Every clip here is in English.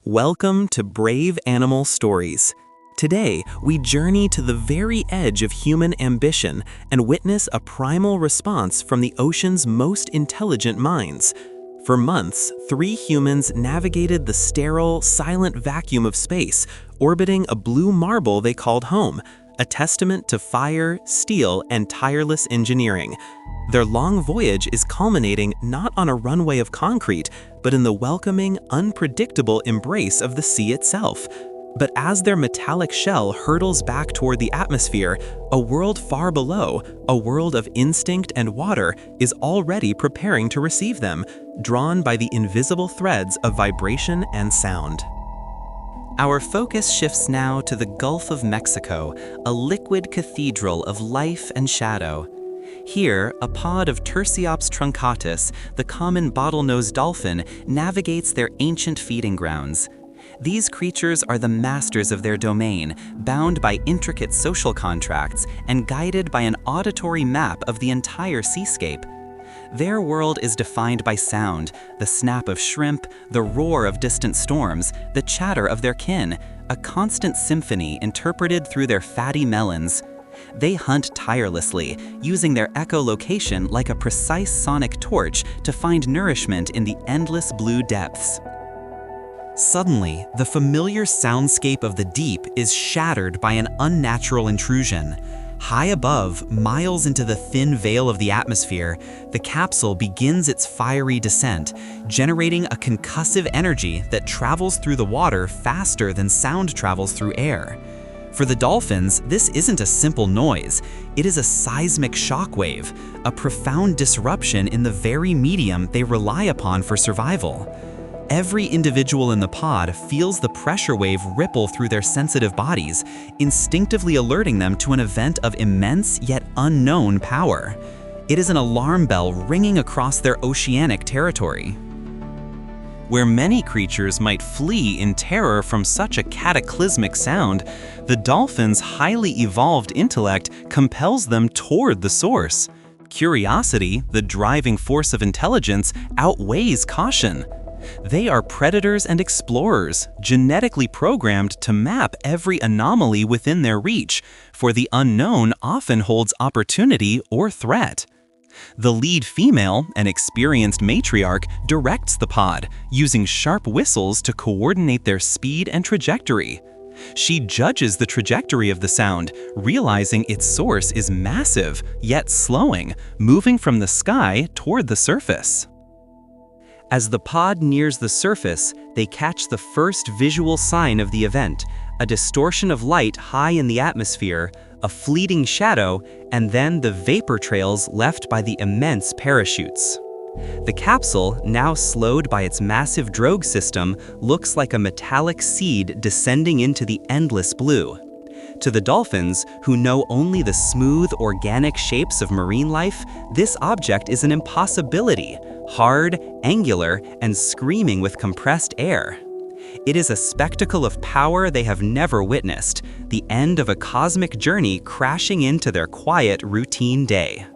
Welcome to Brave Animal Stories. Today, we journey to the very edge of human ambition and witness a primal response from the ocean's most intelligent minds. For months, three humans navigated the sterile, silent vacuum of space, orbiting a blue marble they called home, a testament to fire, steel, and tireless engineering. Their long voyage is culminating not on a runway of concrete, but in the welcoming, unpredictable embrace of the sea itself. But as their metallic shell hurtles back toward the atmosphere, a world far below, a world of instinct and water, is already preparing to receive them, drawn by the invisible threads of vibration and sound. Our focus shifts now to the Gulf of Mexico, a liquid cathedral of life and shadow. Here, a pod of Tursiops truncatus, the common bottlenose dolphin, navigates their ancient feeding grounds. These creatures are the masters of their domain, bound by intricate social contracts and guided by an auditory map of the entire seascape. Their world is defined by sound, the snap of shrimp, the roar of distant storms, the chatter of their kin, a constant symphony interpreted through their fatty melons. They hunt tirelessly, using their echolocation like a precise sonic torch to find nourishment in the endless blue depths. Suddenly, the familiar soundscape of the deep is shattered by an unnatural intrusion. High above, miles into the thin veil of the atmosphere, the capsule begins its fiery descent, generating a concussive energy that travels through the water faster than sound travels through air. For the dolphins, this isn't a simple noise. It is a seismic shockwave, a profound disruption in the very medium they rely upon for survival. Every individual in the pod feels the pressure wave ripple through their sensitive bodies, instinctively alerting them to an event of immense yet unknown power. It is an alarm bell ringing across their oceanic territory. Where many creatures might flee in terror from such a cataclysmic sound, the dolphin's highly evolved intellect compels them toward the source. Curiosity, the driving force of intelligence, outweighs caution. They are predators and explorers, genetically programmed to map every anomaly within their reach, for the unknown often holds opportunity or threat. The lead female, an experienced matriarch, directs the pod, using sharp whistles to coordinate their speed and trajectory. She judges the trajectory of the sound, realizing its source is massive, yet slowing, moving from the sky toward the surface. As the pod nears the surface, they catch the first visual sign of the event, a distortion of light high in the atmosphere, a fleeting shadow, and then the vapor trails left by the immense parachutes. The capsule, now slowed by its massive drogue system, looks like a metallic seed descending into the endless blue. To the dolphins, who know only the smooth, organic shapes of marine life, this object is an impossibility, hard, angular, and screaming with compressed air. It is a spectacle of power they have never witnessed, the end of a cosmic journey crashing into their quiet, routine day.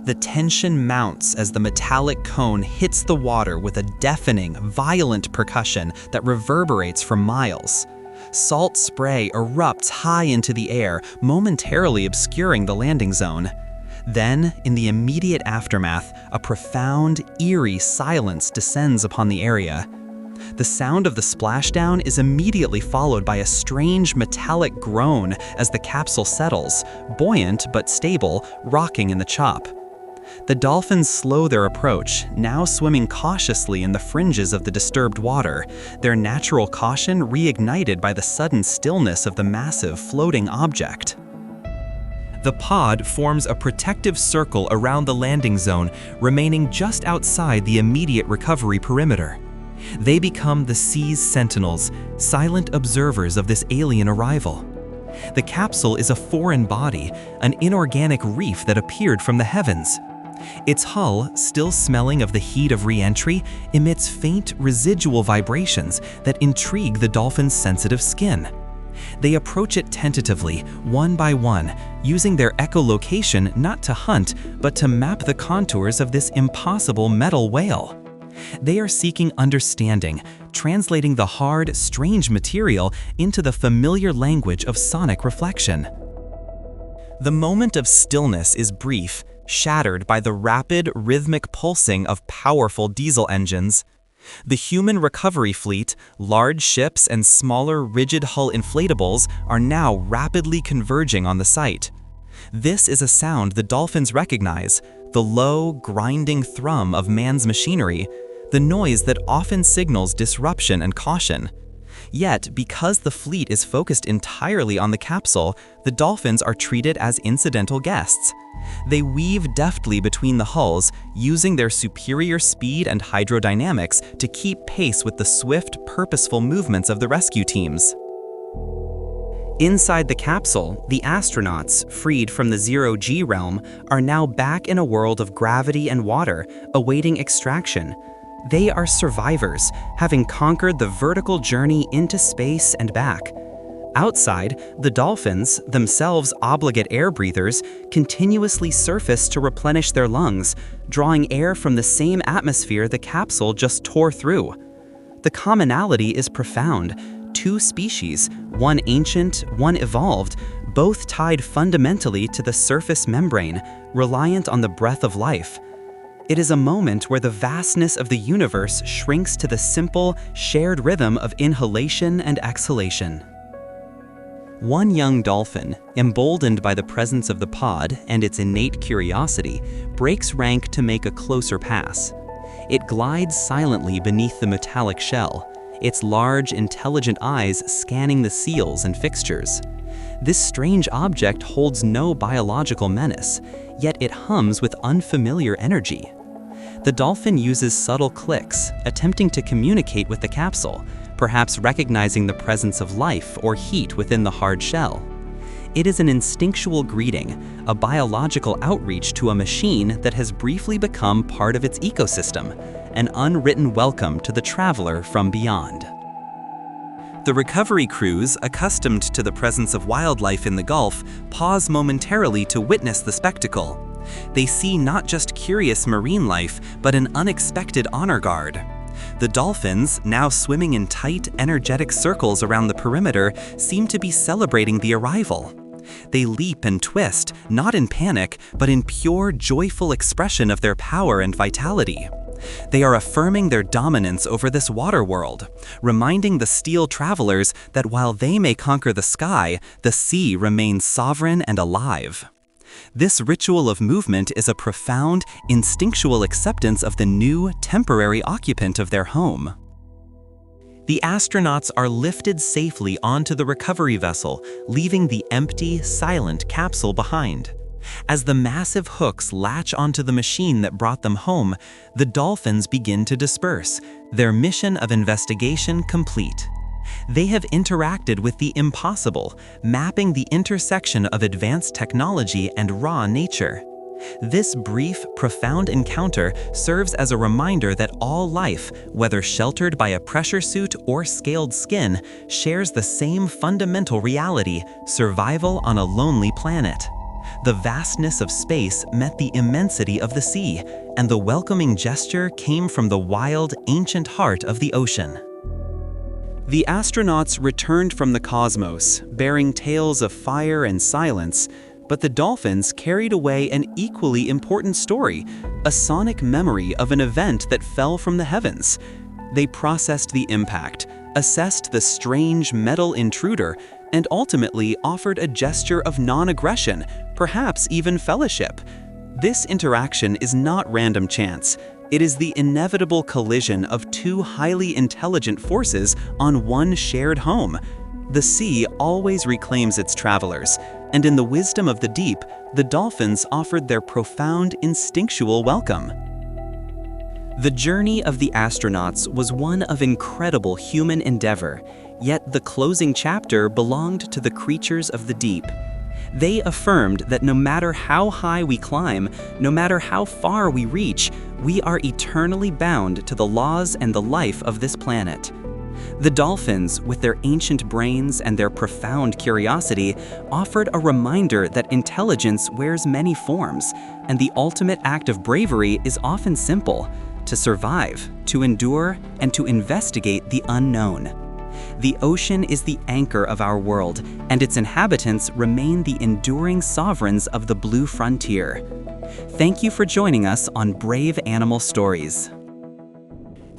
The tension mounts as the metallic cone hits the water with a deafening, violent percussion that reverberates for miles. Salt spray erupts high into the air, momentarily obscuring the landing zone. Then, in the immediate aftermath, a profound, eerie silence descends upon the area. The sound of the splashdown is immediately followed by a strange metallic groan as the capsule settles, buoyant but stable, rocking in the chop. The dolphins slow their approach, now swimming cautiously in the fringes of the disturbed water, their natural caution reignited by the sudden stillness of the massive floating object. The pod forms a protective circle around the landing zone, remaining just outside the immediate recovery perimeter. They become the sea's sentinels, silent observers of this alien arrival. The capsule is a foreign body, an inorganic reef that appeared from the heavens. Its hull, still smelling of the heat of re-entry, emits faint, residual vibrations that intrigue the dolphin's sensitive skin. They approach it tentatively, one by one, using their echolocation not to hunt, but to map the contours of this impossible metal whale. They are seeking understanding, translating the hard, strange material into the familiar language of sonic reflection. The moment of stillness is brief, shattered by the rapid, rhythmic pulsing of powerful diesel engines. The human recovery fleet, large ships and smaller rigid-hull inflatables are now rapidly converging on the site. This is a sound the dolphins recognize, the low, grinding thrum of man's machinery, the noise that often signals disruption and caution. Yet, because the fleet is focused entirely on the capsule, the dolphins are treated as incidental guests. They weave deftly between the hulls, using their superior speed and hydrodynamics to keep pace with the swift, purposeful movements of the rescue teams. Inside the capsule, the astronauts, freed from the zero-G realm, are now back in a world of gravity and water, awaiting extraction. They are survivors, having conquered the vertical journey into space and back. Outside, the dolphins, themselves obligate air breathers, continuously surface to replenish their lungs, drawing air from the same atmosphere the capsule just tore through. The commonality is profound. Two species, one ancient, one evolved, both tied fundamentally to the surface membrane, reliant on the breath of life. It is a moment where the vastness of the universe shrinks to the simple, shared rhythm of inhalation and exhalation. One young dolphin, emboldened by the presence of the pod and its innate curiosity, breaks rank to make a closer pass. It glides silently beneath the metallic shell, its large, intelligent eyes scanning the seals and fixtures. This strange object holds no biological menace, yet it hums with unfamiliar energy. The dolphin uses subtle clicks, attempting to communicate with the capsule, perhaps recognizing the presence of life or heat within the hard shell. It is an instinctual greeting, a biological outreach to a machine that has briefly become part of its ecosystem, an unwritten welcome to the traveler from beyond. The recovery crews, accustomed to the presence of wildlife in the Gulf, pause momentarily to witness the spectacle. They see not just curious marine life, but an unexpected honor guard. The dolphins, now swimming in tight, energetic circles around the perimeter, seem to be celebrating the arrival. They leap and twist, not in panic, but in pure, joyful expression of their power and vitality. They are affirming their dominance over this water world, reminding the steel travelers that while they may conquer the sky, the sea remains sovereign and alive. This ritual of movement is a profound, instinctual acceptance of the new, temporary occupant of their home. The astronauts are lifted safely onto the recovery vessel, leaving the empty, silent capsule behind. As the massive hooks latch onto the machine that brought them home, the dolphins begin to disperse, their mission of investigation complete. They have interacted with the impossible, mapping the intersection of advanced technology and raw nature. This brief, profound encounter serves as a reminder that all life, whether sheltered by a pressure suit or scaled skin, shares the same fundamental reality: survival on a lonely planet. The vastness of space met the immensity of the sea, and the welcoming gesture came from the wild, ancient heart of the ocean. The astronauts returned from the cosmos, bearing tales of fire and silence, but the dolphins carried away an equally important story, a sonic memory of an event that fell from the heavens. They processed the impact, assessed the strange metal intruder, and ultimately offered a gesture of non-aggression, perhaps even fellowship. This interaction is not random chance. It is the inevitable collision of two highly intelligent forces on one shared home. The sea always reclaims its travelers, and in the wisdom of the deep, the dolphins offered their profound, instinctual welcome. The journey of the astronauts was one of incredible human endeavor, yet the closing chapter belonged to the creatures of the deep. They affirmed that no matter how high we climb, no matter how far we reach, we are eternally bound to the laws and the life of this planet. The dolphins, with their ancient brains and their profound curiosity, offered a reminder that intelligence wears many forms, and the ultimate act of bravery is often simple: to survive, to endure, and to investigate the unknown. The ocean is the anchor of our world, and its inhabitants remain the enduring sovereigns of the blue frontier. Thank you for joining us on Brave Animal Stories.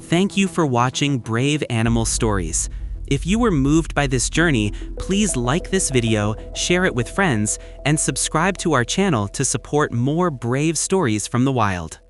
Thank you for watching Brave Animal Stories. If you were moved by this journey, please like this video, share it with friends, and subscribe to our channel to support more brave stories from the wild.